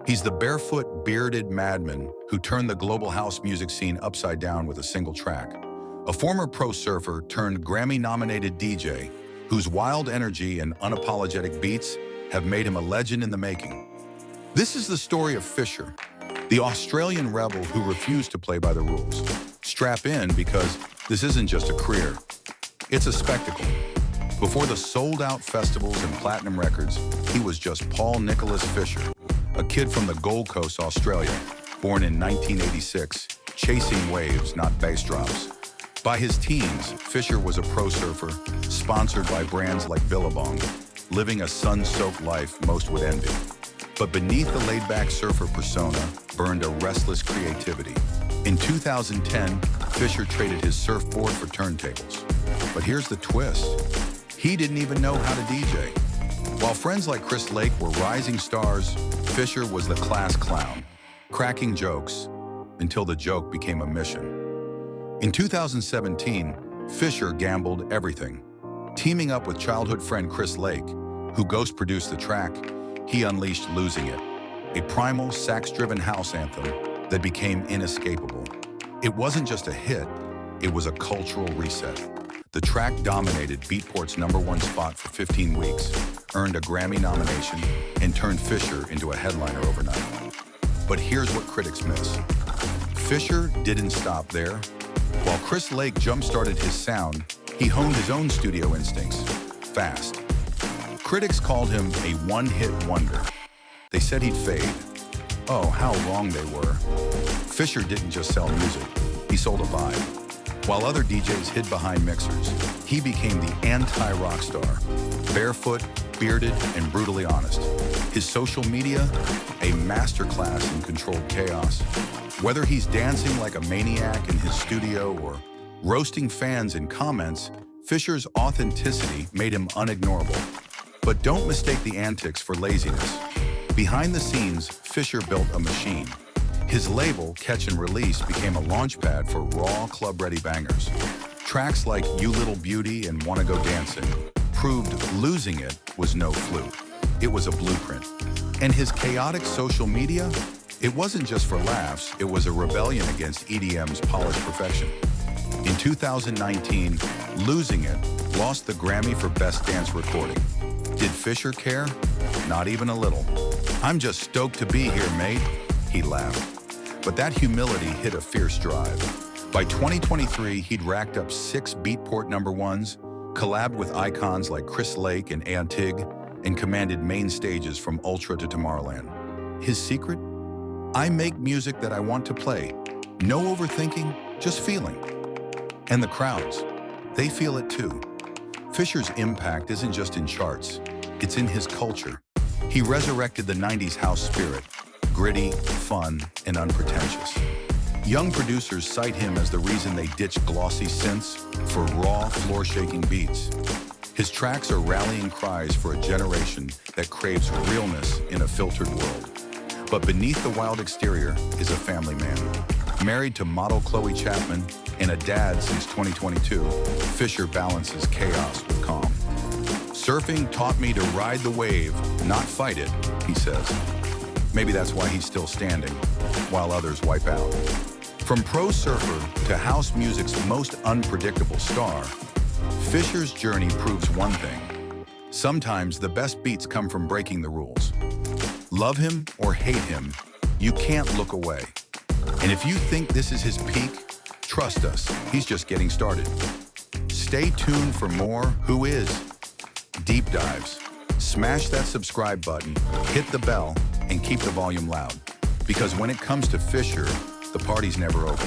He's the barefoot, bearded madman who turned the global house music scene upside down with a single track. A former pro surfer turned Grammy-nominated DJ, whose wild energy and unapologetic beats have made him a legend in the making. This is the story of Fisher, the Australian rebel who refused to play by the rules. Strap in, because this isn't just a career, it's a spectacle. Before the sold-out festivals and platinum records, he was just Paul Nicholas Fisher, a kid from the Gold Coast, Australia, born in 1986, chasing waves, not bass drops. By his teens, Fisher was a pro surfer, sponsored by brands like Billabong, living a sun-soaked life most would envy. But beneath the laid-back surfer persona burned a restless creativity. In 2010, Fisher traded his surfboard for turntables. But here's the twist. He didn't even know how to DJ. While friends like Chris Lake were rising stars, Fisher was the class clown, cracking jokes until the joke became a mission. In 2017, Fisher gambled everything. Teaming up with childhood friend Chris Lake, who ghost-produced the track, he unleashed Losing It, a primal, sax-driven house anthem that became inescapable. It wasn't just a hit, it was a cultural reset. The track dominated Beatport's #1 spot for 15 weeks, earned a Grammy nomination, and turned Fisher into a headliner overnight. But here's what critics miss. Fisher didn't stop there. While Chris Lake jump-started his sound, he honed his own studio instincts, fast. Critics called him a one-hit wonder. They said he'd fade. Oh, how wrong they were. Fisher didn't just sell music, he sold a vibe. While other DJs hid behind mixers, he became the anti-rock star, barefoot, bearded, and brutally honest. His social media, a masterclass in controlled chaos. Whether he's dancing like a maniac in his studio or roasting fans in comments, Fisher's authenticity made him unignorable. But don't mistake the antics for laziness. Behind the scenes, Fisher built a machine. His label, Catch and Release, became a launchpad for raw, club-ready bangers. Tracks like You Little Beauty and Wanna Go Dancing proved Losing It was no fluke. It was a blueprint. And his chaotic social media, it wasn't just for laughs, it was a rebellion against EDM's polished perfection. In 2019, Losing It lost the Grammy for Best Dance Recording. Did Fisher care? Not even a little. "I'm just stoked to be here, mate," he laughed. But that humility hit a fierce drive. By 2023, he'd racked up 6 Beatport #1s, collabed with icons like Chris Lake and Antig, and commanded main stages from Ultra to Tomorrowland. His secret? I make music that I want to play. No overthinking, just feeling. And the crowds, they feel it too. Fisher's impact isn't just in charts, it's in his culture. He resurrected the 90s house spirit, gritty, fun, and unpretentious. Young producers cite him as the reason they ditched glossy synths for raw, floor-shaking beats. His tracks are rallying cries for a generation that craves realness in a filtered world. But beneath the wild exterior is a family man. Married to model Chloe Chapman and a dad since 2022, Fisher balances chaos with calm. "Surfing taught me to ride the wave, not fight it," he says. Maybe that's why he's still standing, while others wipe out. From pro surfer to house music's most unpredictable star, Fisher's journey proves one thing. Sometimes the best beats come from breaking the rules. Love him or hate him, you can't look away. And if you think this is his peak, trust us, he's just getting started. Stay tuned for more Who Is? Deep dives. Smash that subscribe button, hit the bell, and keep the volume loud. Because when it comes to Fisher, the party's never over.